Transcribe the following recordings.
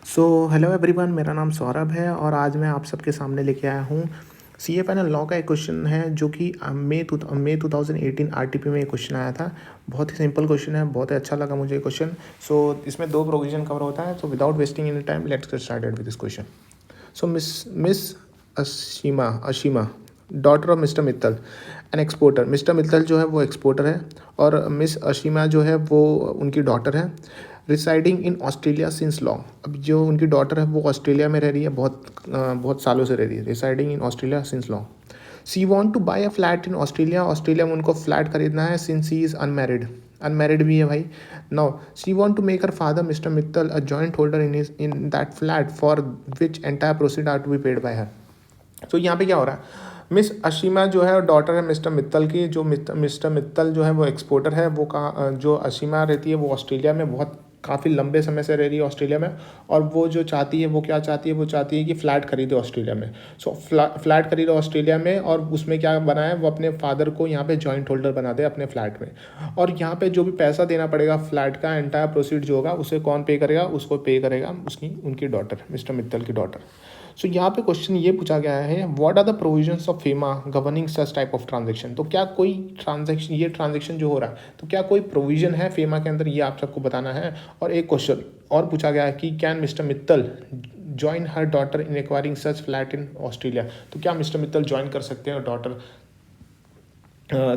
So hello everyone, मेरा नाम सौरभ है और आज मैं आप सबके सामने लेके आया हूँ सी ए फाइनल लॉ का एक क्वेश्चन है जो कि मई 2018 आरटीपी में एक क्वेश्चन आया था। बहुत ही सिंपल क्वेश्चन है, बहुत ही अच्छा लगा मुझे क्वेश्चन। सो इसमें दो प्रोविजन कवर होता है। So without wasting any time let's get started with this question. So miss Ashima daughter of mister Mittal an exporter. Mister Mittal जो है वो एक्सपोर्टर है और मिस अशीमा जो है वो उनकी डॉटर है। Residing in Australia since long. अब जो उनकी डॉटर है वो ऑस्ट्रेलिया में रह रही है, बहुत सालों से रह रही है। Residing in Australia since long. She want to buy a flat in Australia. Australia में उनको फ्लैट खरीदना है since he is unmarried. Unmarried भी है भाई। Now she want to make her father mister Mittal a joint holder in that flat for which entire proceed are to be paid by her. तो यहाँ पे क्या हो रहा है, मिस अशीमा जो है डॉटर है मिस्टर मित्तल की। जो मिस्टर मित्तल जो है वो एक्सपोर्टर है। वो कहाँ, जो अशीमा रहती है वो ऑस्ट्रेलिया में बहुत काफ़ी लंबे समय से रह रही है ऑस्ट्रेलिया में। और वो जो चाहती है वो क्या चाहती है, वो चाहती है कि फ़्लैट खरीदे ऑस्ट्रेलिया में। सो फ्लैट खरीदे ऑस्ट्रेलिया में और उसमें क्या बना है, वो अपने फादर को यहाँ पे जॉइंट होल्डर बना दे अपने फ्लैट में। और यहाँ पे जो भी पैसा देना पड़ेगा फ्लैट का एंटायर प्रोसीड जो होगा उसे कौन पे करेगा, उसको पे करेगा उसकी उनकी डॉटर, मिस्टर मित्तल की डॉटर। सो यहाँ पे क्वेश्चन ये पूछा गया है, what are the provisions of FEMA governing such type of transaction. तो क्या कोई ट्रांजेक्शन, ये ट्रांजेक्शन जो हो रहा है तो क्या कोई प्रोविजन है फेमा के अंदर, ये आप सबको बताना है। और एक क्वेश्चन और पूछा गया है कि can mister Mittal join her daughter in acquiring such flat in Australia. तो क्या मिस्टर मित्तल ज्वाइन कर सकते हैं, डॉटर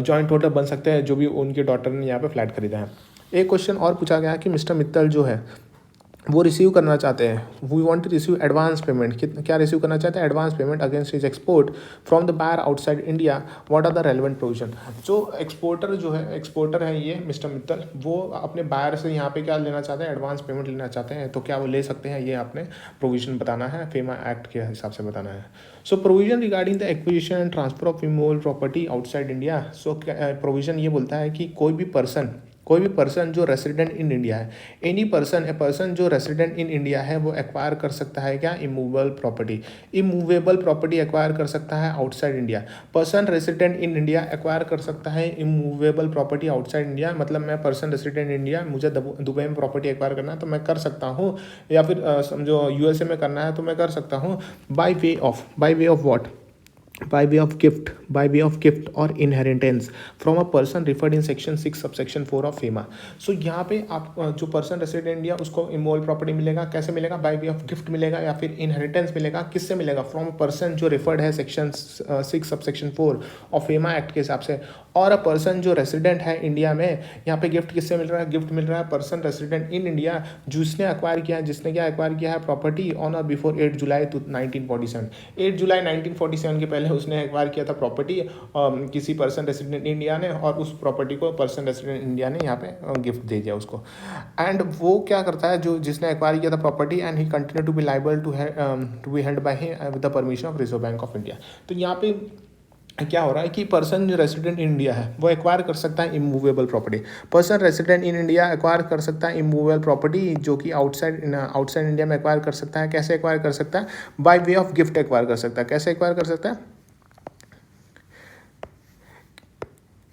जॉइंट होल्डर बन सकते हैं जो भी उनके डॉटर ने यहाँ पे फ्लैट खरीदा है। एक क्वेश्चन और पूछा गया है कि मिस्टर मित्तल जो है वो रिसीव करना चाहते हैं, we want to receive advance payment. क्या रिसीव करना चाहते हैं, advance payment against his export from the buyer outside India. What are the relevant provision. जो एक्सपोर्टर जो है, एक्सपोर्टर है ये मिस्टर मित्तल, वो अपने बायर से यहाँ पे क्या लेना चाहते हैं, एडवांस पेमेंट लेना चाहते हैं। तो क्या वो ले सकते हैं, ये आपने प्रोविजन बताना है, फेमा एक्ट के हिसाब से बताना है। So provision regarding the acquisition and transfer of immovable property outside India. So provision ये बोलता है कि कोई भी पर्सन जो रेसिडेंट इन इंडिया है, एनी पर्सन, ए पर्सन जो रेसिडेंट इन इंडिया है वो एक्वायर कर सकता है क्या, इमूवेबल प्रॉपर्टी एक्वायर कर सकता है outside India. Person resident in India acquire कर सकता है इमूवेबल प्रॉपर्टी आउटसाइड इंडिया। मतलब मैं पर्सन रेसिडेंट इन इंडिया, मुझे दुबई में प्रॉपर्टी एक्वायर करना है तो मैं कर सकता हूँ, या फिर समझो यूएसए में करना है तो मैं कर सकता हूँ। Bye way of what, by way of gift or inheritance from a person referred in section 6 subsection 4 of FEMA। सो यहाँ पे आप जो पर्सन रेसिडेंट इंडिया उसको इमोवल प्रॉपर्टी मिलेगा, कैसे मिलेगा, बाय वे ऑफ गिफ्ट मिलेगा या फिर इनहेरिटेंस मिलेगा। किससे मिलेगा, फ्रॉम अ पर्सन जो रेफर्ड है section 6 subsection 4 of FEMA act के हिसाब से। और अ पर्सन जो रेसिडेंट है इंडिया में, यहाँ पे गिफ्ट किससे मिल रहा है, गिफ्ट मिल रहा है पर्सन रेसिडेंट इन इंडिया जिसने एक्वायर किया है, जिसने क्या एक्वायर किया है, प्रॉपर्टी ऑन और बिफोर 8 जुलाई 1947। 8 जुलाई 1947 के पहले उसने एक्वायर किया था प्रॉपर्टी किसी पर्सन रेसिडेंट इंडिया ने, और उस प्रॉपर्टी को पर्सन रेसिडेंट इंडिया ने यहाँ पे गिफ्ट दे दिया उसको। एंड वो क्या करता है, जो जिसने एक्वायर किया था property, and he continue to be liable to be held by him with the permission of Reserve Bank of India. तो यहाँ पे क्या हो रहा है कि पर्सन जो रेसिडेंट इन इंडिया है वो एक्वायर कर सकता है immovable property. Person resident in India acquire कर सकता है इमूवेबल प्रॉपर्टी जो कि आउटसाइड इंडिया में एक्वायर कर सकता है। कैसे एक्वायर कर सकता है, by way of gift acquire कर सकता है। कैसे एक्वायर कर सकता है,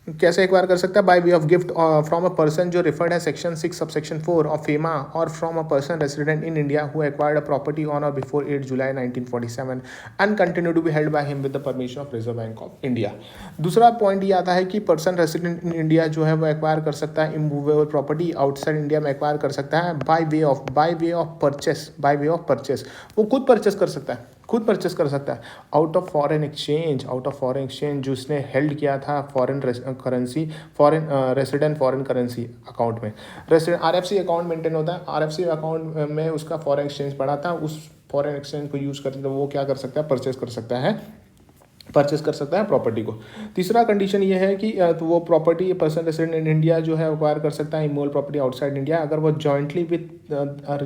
कैसे एक्वायर कर सकता है, by way of gift from a person जो रिफर्ड है सेक्शन 6 सबसेक्शन 4 ऑफ फेमा, और from a person resident in India who acquired a property on और before 8 July 1947 and continue to be held by him with the permission of Reserve Bank of India. दूसरा point ये आता है कि person resident in India जो है वो acquire कर सकता है इमूवेबल प्रॉपर्टी आउटसाइड इंडिया में एक्वायर कर सकता है बाय वे ऑफ परचेस। वो खुद परचेस कर सकता है, खुद परचेस कर सकता है आउट ऑफ फॉरेन एक्सचेंज जो उसने हेल्ड किया था foreign currency, foreign resident foreign currency account में। रेसिडेंट आरएफसी अकाउंट मेंटेन होता है, आरएफसी अकाउंट में उसका फॉरेन एक्सचेंज पड़ा था, उस फॉरेन एक्सचेंज को यूज़ करके तो वो क्या कर सकता है, परचेस कर सकता है प्रॉपर्टी को। तीसरा कंडीशन ये है कि तो वो property person resident in India जो है एक्वायर कर सकता है इमोवल प्रॉपर्टी आउटसाइड इंडिया अगर वो jointly with a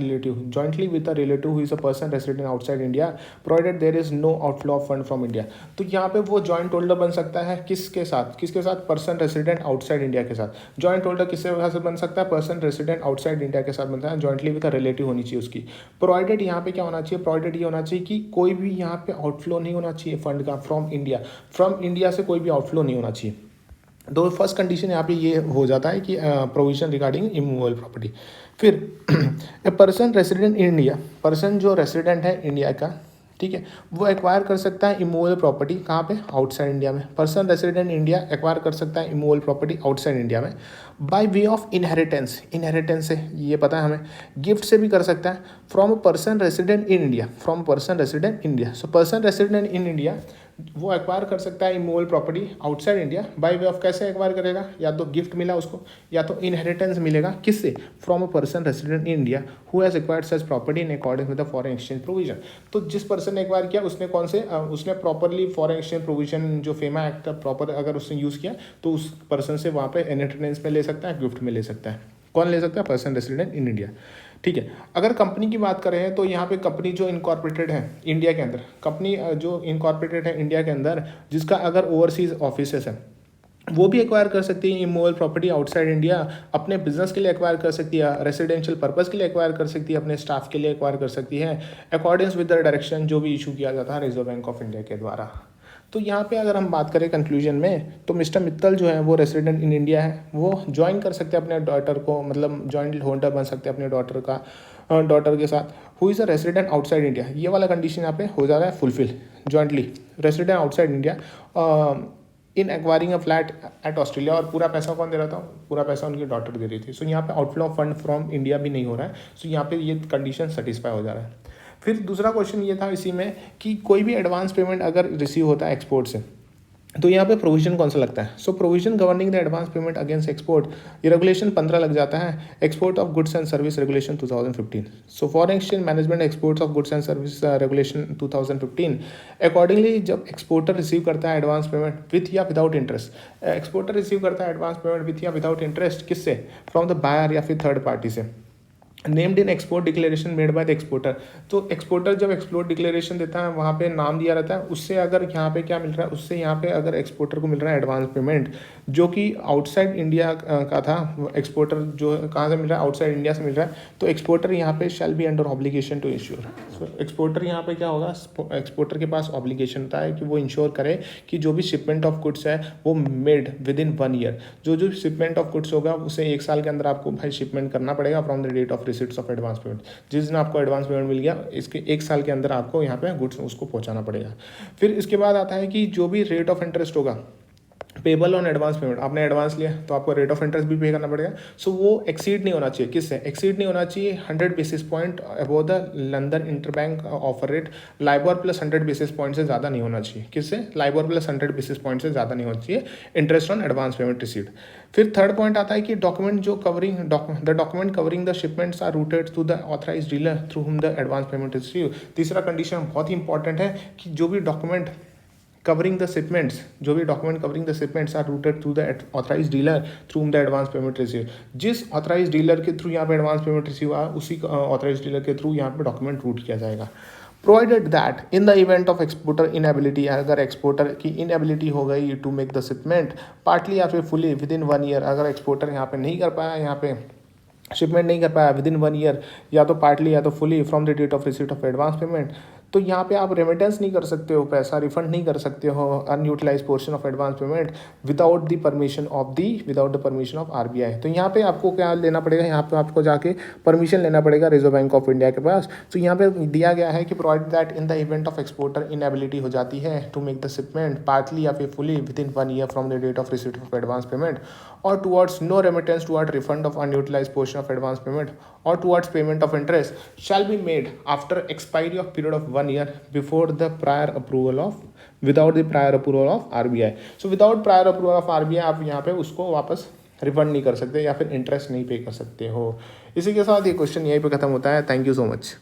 relative who is a person resident outside India provided there is no outflow of fund from India. तो यहाँ पे वो जॉइंट होल्डर बन सकता है किसके साथ, पर्सन रेसिडेंट आउटसाइड इंडिया के साथ। जॉइंट होल्डर किससे साथ बन सकता है, पर्सन रेसिडेंट आउटसाइड इंडिया के साथ बनता है, जॉइंटली विद अ रिलेटिव होनी चाहिए उसकी। प्रोवाइडेड यहाँ पे क्या होना चाहिए, प्रोवाइडेड ये होना चाहिए कि कोई भी यहाँ पे आउटफ्लो नहीं होना चाहिए फंड का फ्रॉम इंडिया से कोई भी आउटफ्लो नहीं होना चाहिए। तो फर्स्ट कंडीशन यहाँ पे ये हो जाता है कि प्रोविजन रिगार्डिंग इमूवेबल प्रॉपर्टी। फिर a person resident in India, person जो रेसिडेंट है इंडिया का, ठीक है, वो एक्वायर कर सकता है इमूवेबल प्रॉपर्टी कहाँ पे, आउटसाइड इंडिया में। पर्सन रेसिडेंट इंडिया एक्वायर कर सकता है इमूवेबल प्रॉपर्टी आउटसाइड इंडिया में bye way of inheritance, inheritance से ये पता है हमें, गिफ्ट से भी कर सकता है, from a person resident in India, from person resident India. So person resident in India वो एक्वायर कर सकता है immovable property outside India by way of, कैसे एक्वायर करेगा, या तो गिफ्ट मिला उसको या तो इनहेरिटेंस मिलेगा, किससे, from a person resident in India who has acquired such property in according with the foreign exchange provision. तो जिस पर्सन ने एक्वायर किया उसने कौन से उसने प्रॉपरली फॉरेन एक्सचेंज प्रोविजन जो फेमा एक्ट प्रॉपर अगर उसने यूज़ किया तो उस पर्सन से वहाँ पे इनहेरिटेंस में ले सकता है, गिफ्ट में ले सकता है। कौन ले सकता है, पर्सन रेसिडेंट इन इंडिया, ठीक है। अगर कंपनी की बात करें तो यहाँ पे कंपनी जो इनकॉर्पोरेटेड है इंडिया के अंदर, कंपनी जो इनकॉर्पोरेटेड है इंडिया के अंदर जिसका अगर ओवरसीज ऑफिसेस है वो भी एक्वायर कर सकती है इमूवेबल प्रॉपर्टी आउटसाइड इंडिया, अपने बिजनेस के लिए एक्वायर कर सकती है, रेसिडेंशियल पर्पस के लिए एक्वायर कर सकती है, अपने स्टाफ के लिए एक्वायर कर सकती है अकॉर्डिंग विद द डायरेक्शन जो भी इशू किया जाता है रिजर्व बैंक ऑफ इंडिया के द्वारा। तो यहाँ पे अगर हम बात करें कंक्लूजन में तो मिस्टर मित्तल जो है वो रेसिडेंट इन इंडिया है, वो ज्वाइन कर सकते हैं अपने डॉटर को, मतलब जॉइंट होल्डर बन सकते हैं अपने डॉटर के साथ, who is a resident outside India. ये वाला कंडीशन यहाँ पे हो जा रहा है fulfil, jointly resident outside India in acquiring a flat at Australia. और पूरा पैसा कौन दे रहा था, पूरा पैसा उनकी डॉटर दे रही थी। सो यहाँ पे outflow of fund from India भी नहीं हो रहा है, सो यहाँ पे ये कंडीशन सेटिस्फाई हो जा रहा है। फिर दूसरा क्वेश्चन ये था इसी में कि कोई भी एडवांस पेमेंट अगर रिसीव होता है एक्सपोर्ट से तो यहाँ पे प्रोविजन कौन सा लगता है। So provision governing the advance payment against export, ये रेगुलेशन 15 लग जाता है, export of goods and service regulation 2015। So foreign exchange management exports of goods and service regulation 2015। Accordingly जब एक्सपोर्टर रिसीव करता है एडवांस पेमेंट विथ या without interest, exporter receive करता है एडवांस पेमेंट विथ या विदाउट इंटरेस्ट, किससे, from the buyer या फिर थर्ड पार्टी से, named in export declaration made by the exporter. तो एक्सपोर्टर जब एक्सपोर्ट डिक्लेरेशन देता है वहाँ पे नाम दिया रहता है, उससे अगर यहाँ पे क्या मिल रहा है, उससे यहाँ पे अगर एक्सपोर्टर को मिल रहा है एडवांस पेमेंट जो कि आउटसाइड इंडिया का था, एक्सपोर्टर जो कहाँ से मिल रहा है, आउटसाइड इंडिया से मिल रहा है, तो एक्सपोर्टर यहाँ पे shall be under obligation to insure. So exporter यहाँ पे क्या होगा, एक्सपोर्टर के पास ऑब्लिगेशन होता है कि वो इंश्योर करे कि जो भी शिपमेंट ऑफ गुड्स है वो मेड विद इन 1 ईयर, जो शिपमेंट ऑफ गुड्स होगा उसे 1 साल के अंदर आपको भाई शिपमेंट करना पड़ेगा from the date of receipts of advance payment. जिस दिन आपको एडवांस पेमेंट मिल गया इसके 1 साल के अंदर आपको यहाँ पे गुड्स उसको पहुँचाना पड़ेगा। फिर इसके बाद आता है कि जो भी रेट ऑफ इंटरेस्ट होगा पेबल ऑन एडवांस पेमेंट, आपने एडवांस लिया तो आपको रेट ऑफ इंटरेस्ट भी पे करना पड़ेगा। सो वो एक्सीड नहीं होना चाहिए, किससे एक्सीड नहीं होना चाहिए, 100 basis point above the London interbank offer rate, LIBOR plus 100 basis point से ज़्यादा नहीं होना चाहिए, किससे, लाइबोर प्लस 100 बेसिस पॉइंट से ज़्यादा नहीं होना चाहिए interest on advance payment received. फिर थर्ड पॉइंट आता है कि डॉक्यूमेंट जो covering the document covering the shipments are routed to the authorised dealer through whom the advance payment receive. तीसरा कंडीशन बहुत ही इंपॉर्टेंट है कि जो भी डॉक्यूमेंट कवरिंग द शिपमेंट्स, जो भी document covering the shipments are routed through the authorised dealer through the advance payment receive. जिस ऑथराइज्ड डीलर के थ्रू यहाँ पे एडवांस पेमेंट रिसीव हुआ उसी ऑथराइज्ड डीलर के थ्रू यहाँ पे डॉक्यूमेंट रूट किया जाएगा। Provided that in the event of exporter inability, अगर एक्सपोर्टर की इनएबिलिटी हो गई to make the shipment partly या फिर फुली विद इन 1 ईयर, अगर एक्सपोर्टर यहाँ पे नहीं कर पाया, यहाँ पे शिपमेंट नहीं कर पाया विद इन 1 ईयर या तो पार्टली या तो fully from the date of receipt of advance payment, तो यहाँ पे आप रेमिटेंस नहीं कर सकते हो, पैसा रिफंड नहीं कर सकते हो unutilise portion of advance payment without the permission of RBI. तो यहाँ पे आपको क्या लेना पड़ेगा, यहाँ पे आपको जाके परमिशन लेना पड़ेगा रिजर्व बैंक ऑफ इंडिया के पास। तो यहाँ पे दिया गया है कि provide that in the event of exporter inability हो जाती है to make the shipment partly या फिर fully within 1 year from the date of receipt of advance payment और towards no remittance toward refund of unutilise portion of advance payment or towards payment of interest shall be made after expiry of period of 1 year before the prior approval of without the prior approval of RBI। so without prior approval of RBI आप यहाँ पे उसको वापस refund नहीं कर सकते या फिर इंटरेस्ट नहीं पे कर सकते हो। इसी के साथ ये क्वेश्चन यहीं पे खत्म होता है। Thank you so much.